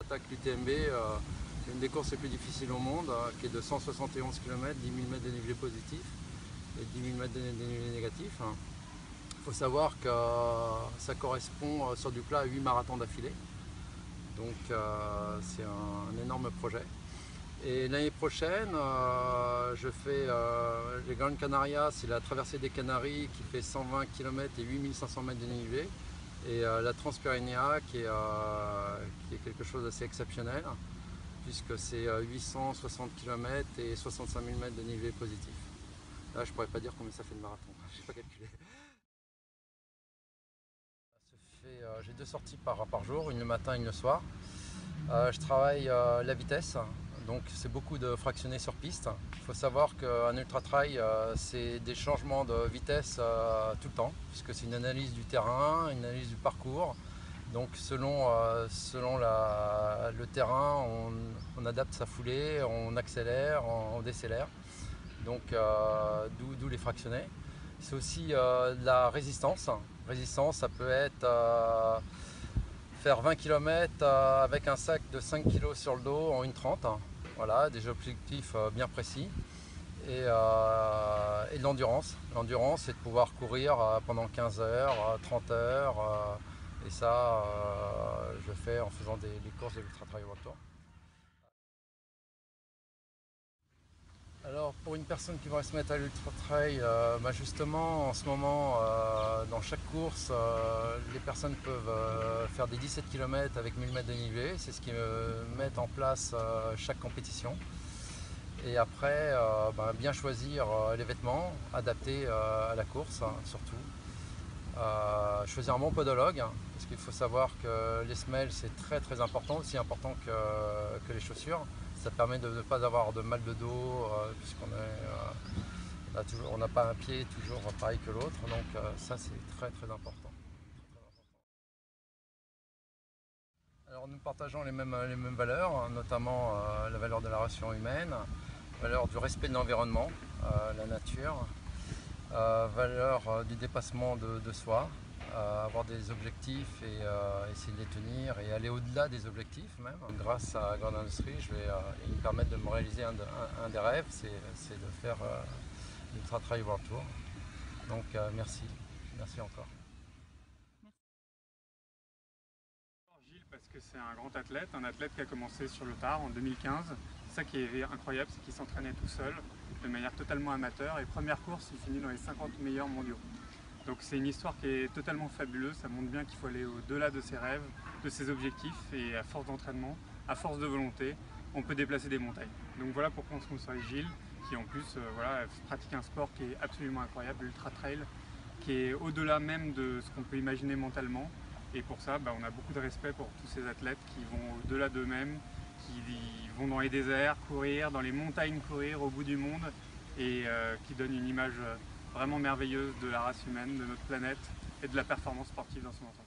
Attaque l'UTMB, une des courses les plus difficiles au monde, qui est de 171 km, 10 000 mètres de dénivelé positif et 10 000 mètres de dénivelé négatif. Il faut savoir que ça correspond sur du plat à 8 marathons d'affilée. Donc c'est un énorme projet. Et l'année prochaine, les Grandes Canarias, c'est la traversée des Canaries qui fait 120 km et 8500 mètres de dénivelé. Et la Transpyrénéa qui est quelque chose d'assez exceptionnel, puisque c'est 860 km et 65 000 mètres de dénivelé positif. Là, je ne pourrais pas dire combien ça fait de marathon, je n'ai pas calculé. J'ai 2 sorties par jour, une le matin et une le soir. Je travaille la vitesse, donc c'est beaucoup de fractionnés sur piste. Il faut savoir qu'un ultra trail, c'est des changements de vitesse tout le temps, puisque c'est une analyse du terrain, une analyse du parcours. Donc selon le terrain, on adapte sa foulée, on accélère, on décélère. Donc d'où les fractionnés. C'est aussi de la résistance. Résistance, ça peut être faire 20 km avec un sac de 5 kg sur le dos en 1:30. Voilà, des objectifs bien précis. Et de l'endurance. L'endurance, c'est de pouvoir courir pendant 15 heures, 30 heures. Et ça, je fais en faisant les courses de l'Ultra Trail World Tour. Alors pour une personne qui va se mettre à l'Ultra Trail, justement en ce moment dans chaque course les personnes peuvent faire des 17 km avec 1000 mètres de dénivelé, c'est ce qui met en place chaque compétition. Et après bien choisir les vêtements adaptés à la course surtout. Choisir un bon podologue, parce qu'il faut savoir que les semelles c'est très important, aussi important que les chaussures. Ça permet de ne pas avoir de mal de dos, puisqu'on n'a pas un pied toujours pareil que l'autre, donc ça c'est très important. Alors nous partageons les mêmes valeurs, notamment la valeur de la relation humaine, la valeur du respect de l'environnement, la nature, valeur du dépassement de soi, avoir des objectifs et essayer de les tenir et aller au-delà des objectifs même. Grâce à Grande Industrie, ils me permettent de me réaliser un des rêves, c'est de faire l'Ultra Trail World Tour. Donc merci encore. Gilles, parce que c'est un grand athlète, qui a commencé sur le tard en 2015. Ça qui est incroyable, c'est qu'il s'entraînait tout seul, de manière totalement amateur, et première course, il finit dans les 50 meilleurs mondiaux. Donc c'est une histoire qui est totalement fabuleuse, ça montre bien qu'il faut aller au-delà de ses rêves, de ses objectifs, et à force d'entraînement, à force de volonté, on peut déplacer des montagnes. Donc voilà pourquoi on sponsorise Gilles, qui en plus pratique un sport qui est absolument incroyable, l'ultra trail, qui est au-delà même de ce qu'on peut imaginer mentalement. Et pour ça, on a beaucoup de respect pour tous ces athlètes qui vont au-delà d'eux-mêmes, qui vont dans les déserts courir, dans les montagnes courir au bout du monde, et qui donnent une image vraiment merveilleuse de la race humaine, de notre planète et de la performance sportive dans son ensemble.